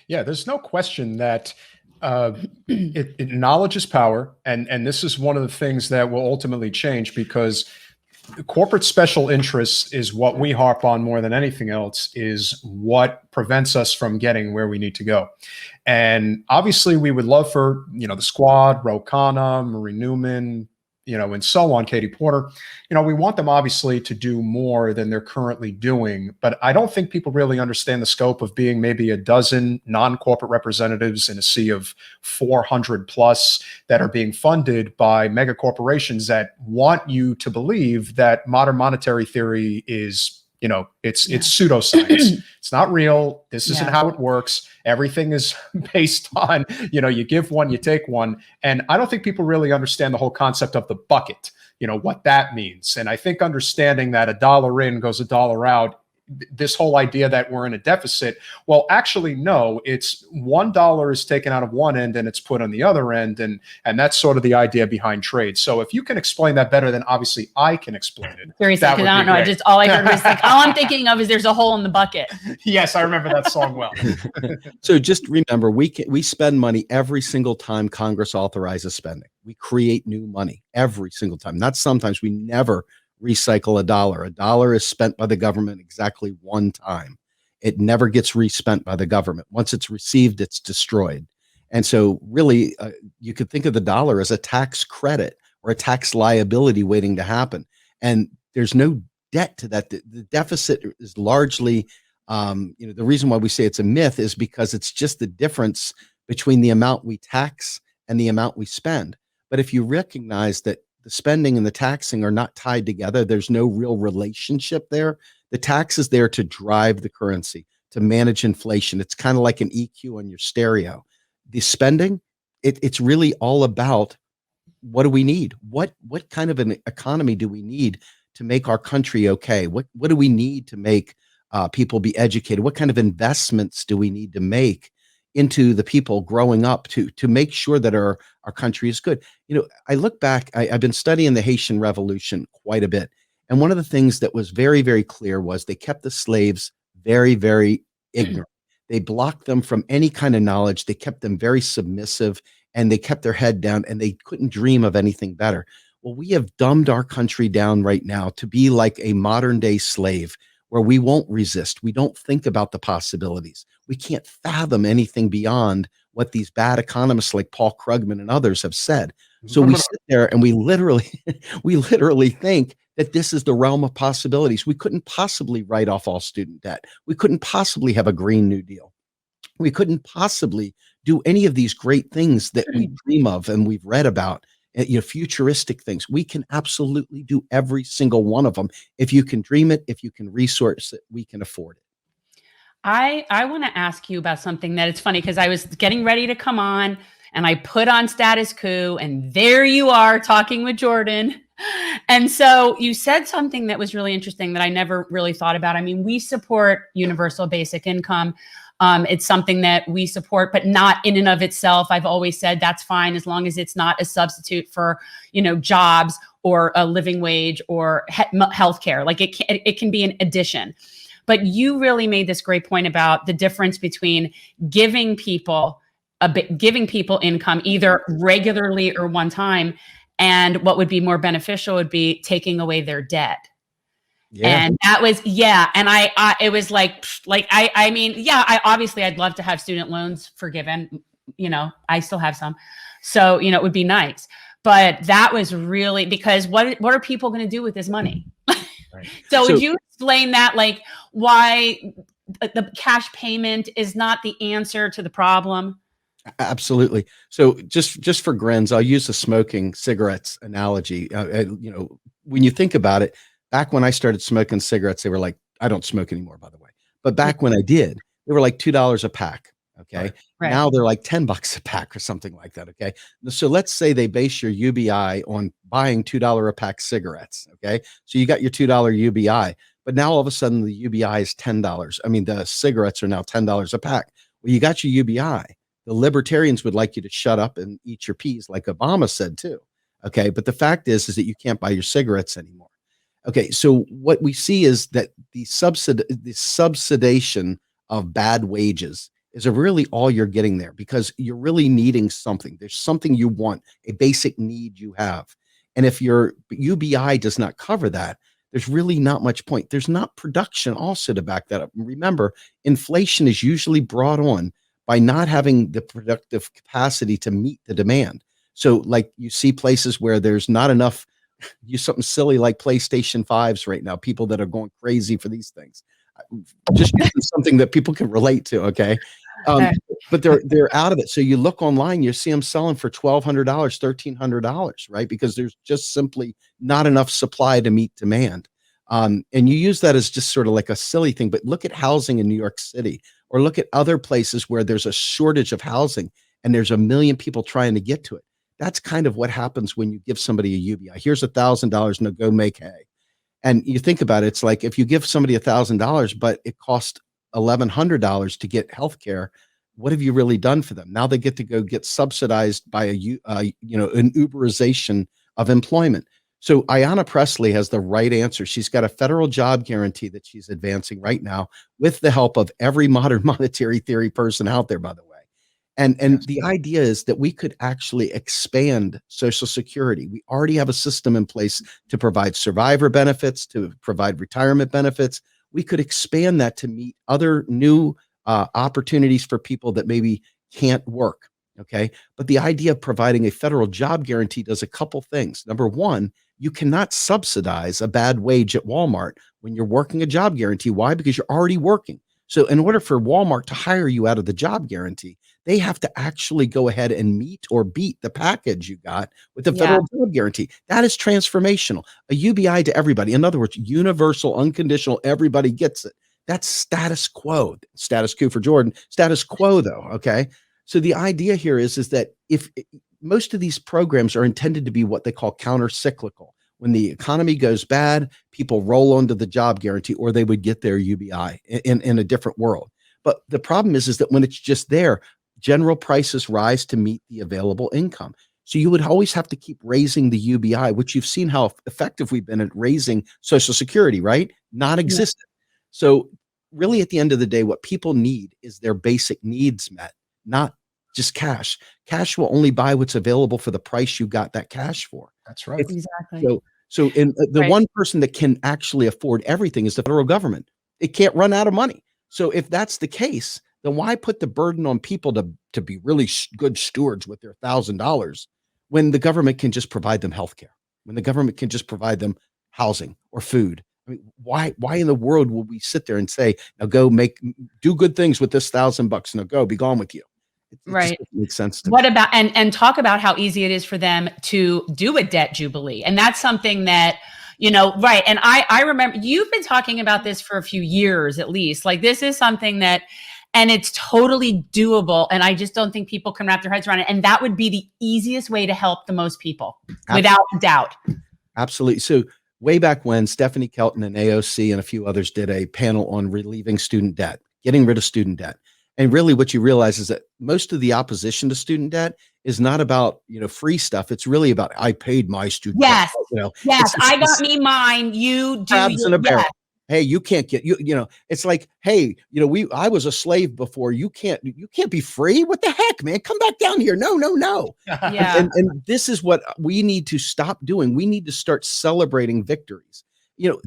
Yeah, there's no question that uh, knowledge is power, and this is one of the things that will ultimately change because corporate special interests is what we harp on more than anything else. Is what prevents us from getting where we need to go. And obviously, we would love for the squad, Ro Khanna, Marie Newman, and so on, Katie Porter. We want them obviously to do more than they're currently doing, but I don't think people really understand the scope of being maybe a dozen non-corporate representatives in a sea of 400 plus that are being funded by mega corporations that want you to believe that modern monetary theory is it's pseudoscience. It's not real. This isn't how it works. Everything is based on, you give one, you take one. And I don't think people really understand the whole concept of the bucket, what that means. And I think understanding that a dollar in goes a dollar out, this whole idea that we're in a deficit, well, actually, no, it's $1 is taken out of one end and it's put on the other end. And that's sort of the idea behind trade. So if you can explain that better than obviously I can explain it. Seriously, because I don't know. All I heard was all I'm thinking of is there's a hole in the bucket. Yes, I remember that song well. So just remember, we spend money every single time Congress authorizes spending. We create new money every single time. Not sometimes, we never recycle a dollar. A dollar is spent by the government exactly one time. It never gets respent by the government. Once it's received, it's destroyed. And so really, you could think of the dollar as a tax credit or a tax liability waiting to happen. And there's no debt to that. The deficit is largely, the reason why we say it's a myth is because it's just the difference between the amount we tax and the amount we spend. But if you recognize that the spending and the taxing are not tied together, there's no real relationship there. The tax is there to drive the currency, to manage inflation. It's kind of like an EQ on your stereo. The spending, it's really all about what do we need? What kind of an economy do we need to make our country okay? What do we need to make people be educated? What kind of investments do we need to make into the people growing up to make sure that our country is good? I look back, I've been studying the Haitian Revolution quite a bit. And one of the things that was very, very clear was they kept the slaves very, very ignorant. They blocked them from any kind of knowledge. They kept them very submissive and they kept their head down and they couldn't dream of anything better. Well, we have dumbed our country down right now to be like a modern day slave where we won't resist. We don't think about the possibilities. We can't fathom anything beyond what these bad economists like Paul Krugman and others have said. So we sit there and we literally think that this is the realm of possibilities. We couldn't possibly write off all student debt. We couldn't possibly have a Green New Deal. We couldn't possibly do any of these great things that we dream of and we've read about, futuristic things. We can absolutely do every single one of them. If you can dream it, if you can resource it, we can afford it. I want to ask you about something that it's funny because I was getting ready to come on and I put on Status Quo and there you are talking with Jordan. And so you said something that was really interesting that I never really thought about. I mean, we support universal basic income. It's something that we support, but not in and of itself. I've always said that's fine as long as it's not a substitute for, jobs or a living wage or healthcare. Like it can be an addition. But you really made this great point about the difference between giving people income either regularly or one time, and what would be more beneficial would be taking away their debt. Yeah. And that was, and it was I obviously I'd love to have student loans forgiven. I still have some. So, it would be nice. But that was really because what are people going to do with this money? Right. So would you explain that, like why the cash payment is not the answer to the problem? Absolutely. So just for grins, I'll use the smoking cigarettes analogy. When you think about it, back when I started smoking cigarettes, they were like, I don't smoke anymore, by the way. But back when I did, they were like $2 a pack. Okay. Right. Now they're like $10 a pack or something like that. Okay. So let's say they base your UBI on buying $2 a pack cigarettes. Okay. So you got your $2 UBI, but now all of a sudden the UBI is $10. I mean, the cigarettes are now $10 a pack. Well, you got your UBI. The libertarians would like you to shut up and eat your peas, like Obama said too. Okay. But the fact is that you can't buy your cigarettes anymore. Okay. So what we see is that the subsidization of bad wages is really all you're getting there, because you're really needing something. There's something you want, a basic need you have. And if your UBI does not cover that, there's really not much point. There's not production also to back that up. Remember, inflation is usually brought on by not having the productive capacity to meet the demand. So like you see places where there's not enough, use something silly like PlayStation 5s right now, people that are going crazy for these things. Just using something that people can relate to, okay? But they're out of it. So you look online, you see them selling for $1,200, $1,300, right? Because there's just simply not enough supply to meet demand. And you use that as just sort of like a silly thing, but look at housing in New York City, or look at other places where there's a shortage of housing and there's a million people trying to get to it. That's kind of what happens when you give somebody a UBI. Here's $1,000, now go make hay. And you think about it, it's like if you give somebody $1,000, but it costs $1,100 to get health care, what have you really done for them? Now they get to go get subsidized by an Uberization of employment. So Ayanna Pressley has the right answer. She's got a federal job guarantee that she's advancing right now with the help of every modern monetary theory person out there, by the way. And the idea is that we could actually expand Social Security. We already have a system in place to provide survivor benefits, to provide retirement benefits. We could expand that to meet other new opportunities for people that maybe can't work. Okay. But the idea of providing a federal job guarantee does a couple things. Number one, you cannot subsidize a bad wage at Walmart when you're working a job guarantee. Why? Because you're already working. So in order for Walmart to hire you out of the job guarantee, they have to actually go ahead and meet or beat the package you got with the federal job guarantee. That is transformational. A UBI to everybody. In other words, universal, unconditional, everybody gets it. That's status quo. Status quo for Jordan. Status quo, though. Okay. So the idea here is that if most of these programs are intended to be what they call counter-cyclical. When the economy goes bad, people roll onto the job guarantee, or they would get their UBI in a different world. But the problem is that when it's just there, general prices rise to meet the available income. So you would always have to keep raising the UBI, which you've seen how effective we've been at raising Social Security, right? Non-existent. So really, at the end of the day, what people need is their basic needs met, not just cash. Cash will only buy what's available for the price you got that cash for. That's right. Exactly. So in the one person that can actually afford everything is the federal government. It can't run out of money. So if that's the case, then why put the burden on people to be really good stewards with their $1,000 when the government can just provide them healthcare, when the government can just provide them housing or food? I mean, why in the world will we sit there and say, now go do good things with this $1,000? Now go, be gone with you. It Right. just doesn't make sense to me. What about, and talk about how easy it is for them to do a debt jubilee. And that's something that, right. And I remember you've been talking about this for a few years, at least. Like, this is something that, and it's totally doable. And I just don't think people can wrap their heads around it. And that would be the easiest way to help the most people, without doubt. Absolutely. So way back when, Stephanie Kelton and AOC and a few others did a panel on relieving student debt, getting rid of student debt. And really what you realize is that most of the opposition to student debt is not about, free stuff. It's really about, I paid my student debt. Yes. I got me mine. You do. Crabs in a barrel. Hey, you can't get it's like, hey, I was a slave before. You can't be free. What the heck, man? Come back down here. No. Yeah. And this is what we need to stop doing. We need to start celebrating victories.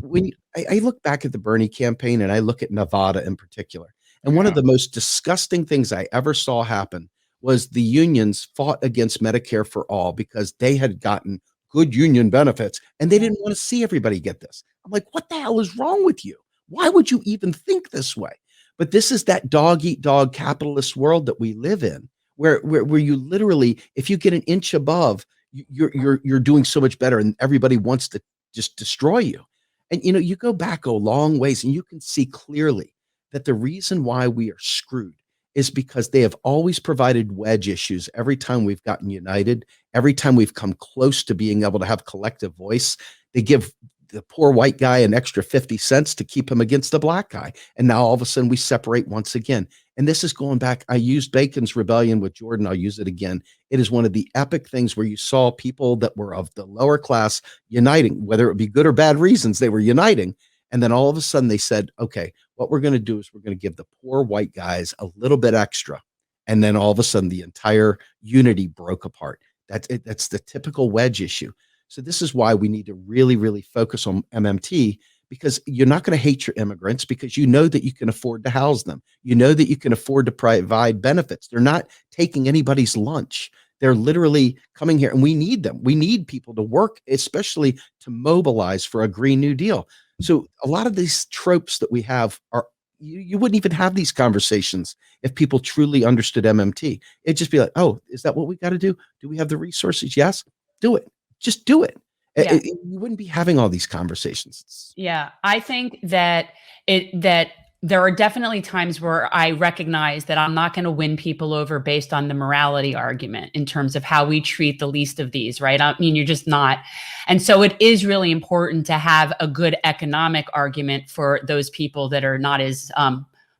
When I look back at the Bernie campaign, and I look at Nevada in particular, and one of the most disgusting things I ever saw happen was the unions fought against Medicare for all because they had gotten good union benefits and they didn't want to see everybody get this. I'm like, what the hell is wrong with you? Why would you even think this way? But this is that dog eat dog capitalist world that we live in, where you literally, if you get an inch above, you're doing so much better, and everybody wants to just destroy you. And you go back a long ways, and you can see clearly that the reason why we are screwed is because they have always provided wedge issues every time we've gotten united, every time we've come close to being able to have collective voice. They give the poor white guy an extra 50 cents to keep him against the black guy. And now all of a sudden we separate once again. And this is going back. I used Bacon's Rebellion with Jordan. I'll use it again. It is one of the epic things where you saw people that were of the lower class uniting, whether it be good or bad reasons, they were uniting. And then all of a sudden they said, okay, what we're going to do is we're going to give the poor white guys a little bit extra. And then all of a sudden the entire unity broke apart. That's the typical wedge issue. So this is why we need to really, really focus on MMT, because you're not going to hate your immigrants because you know that you can afford to house them. You know that you can afford to provide benefits. They're not taking anybody's lunch. They're literally coming here, and we need them. We need people to work, especially to mobilize for a Green New Deal. So a lot of these tropes that we have are, you wouldn't even have these conversations if people truly understood MMT. It'd just be like, oh, is that what we got to do? Do we have the resources? Yes, do it. Just do it. Yeah. You wouldn't be having all these conversations. Yeah, I think that there are definitely times where I recognize that I'm not going to win people over based on the morality argument in terms of how we treat the least of these, right? I mean, you're just not. And so it is really important to have a good economic argument for those people that are not as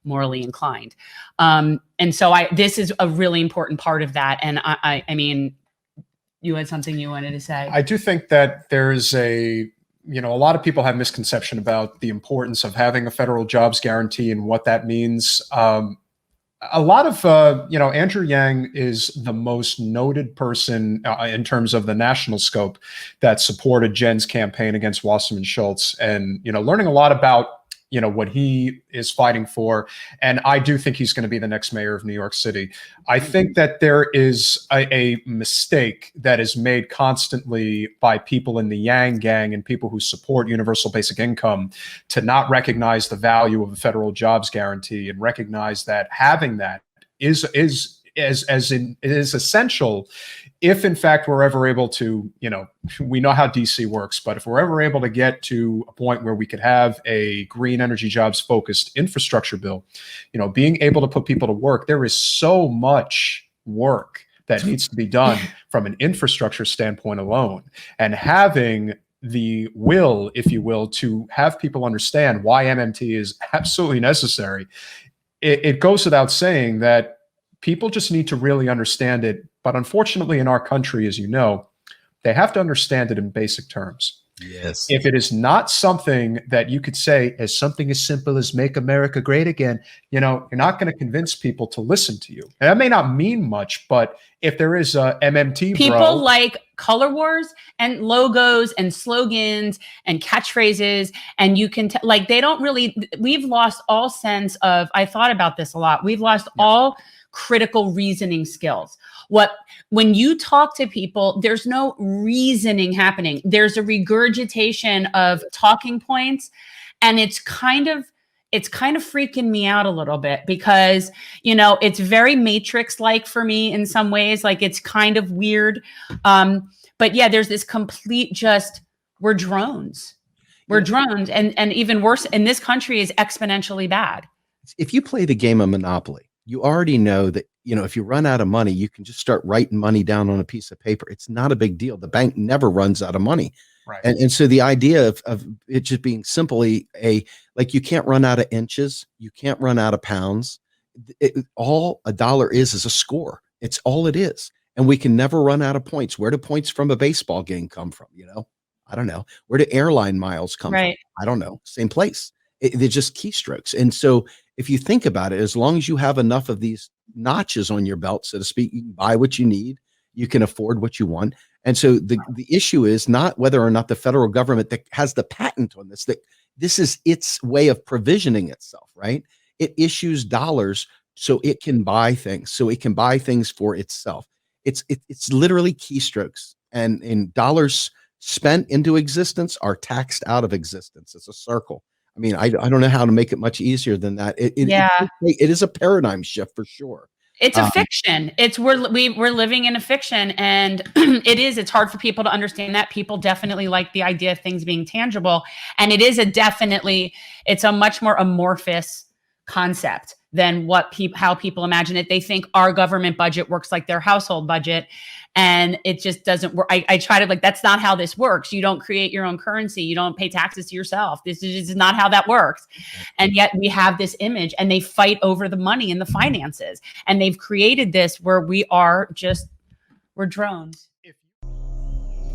morally inclined. And so this is a really important part of that. And I mean, you had something you wanted to say. I do think that there's a lot of people have misconception about the importance of having a federal jobs guarantee and what that means. A lot of, Andrew Yang is the most noted person in terms of the national scope that supported Jen's campaign against Wasserman Schultz, and, learning a lot about what he is fighting for. And I do think he's going to be the next mayor of New York City. I think that there is a mistake that is made constantly by people in the Yang gang and people who support universal basic income to not recognize the value of a federal jobs guarantee and recognize that having that is essential if in fact we're ever able to, we know how DC works, but if we're ever able to get to a point where we could have a green energy jobs focused infrastructure bill, being able to put people to work, there is so much work that needs to be done from an infrastructure standpoint alone. And having the will, if you will, to have people understand why MMT is absolutely necessary, it goes without saying that people just need to really understand it. But unfortunately, in our country, as you know, they have to understand it in basic terms. Yes. If it is not something that you could say as something as simple as make America great again, you're not going to convince people to listen to you. And that may not mean much, but if there is a MMT, people like color wars and logos and slogans and catchphrases, and you can they don't really. We've lost all sense of. I thought about this a lot. We've lost all critical reasoning skills. When you talk to people, there's no reasoning happening. There's a regurgitation of talking points, and it's kind of freaking me out a little bit because, it's very Matrix-like for me in some ways. Like, it's kind of weird. But yeah, there's this complete we're drones. We're drones. And even worse, in this country is exponentially bad. If you play the game of Monopoly, you already know that, if you run out of money, you can just start writing money down on a piece of paper. It's not a big deal. The bank never runs out of money. Right. And so the idea of it just being simply you can't run out of inches, you can't run out of pounds. All a dollar is a score. It's all it is. And we can never run out of points. Where do points from a baseball game come from? I don't know. Where do airline miles come from? I don't know. Same place. They're just keystrokes. And so if you think about it, as long as you have enough of these notches on your belt, so to speak, you can buy what you need, you can afford what you want. And so the issue is not whether or not the federal government that has the patent on this, that this is its way of provisioning itself, right? It issues dollars so it can buy things, for itself. It's literally keystrokes, and dollars spent into existence are taxed out of existence. It's a circle. I mean, I don't know how to make it much easier than that. It is a paradigm shift for sure. It's a fiction. We're living in a fiction, and it's hard for people to understand that. People definitely like the idea of things being tangible, and it's a much more amorphous concept than how people imagine it. They think our government budget works like their household budget, and it just doesn't work. I try to that's not how this works. You don't create your own currency. You don't pay taxes to yourself. This is not how that works. And yet we have this image, and they fight over the money and the finances, and they've created this where we're drones.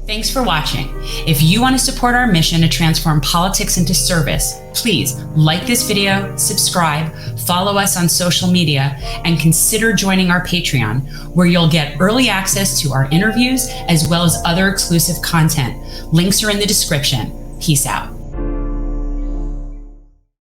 Thanks for watching. If you want to support our mission to transform politics into service, please like this video, subscribe, follow us on social media, and consider joining our Patreon, where you'll get early access to our interviews as well as other exclusive content. Links are in the description. Peace out.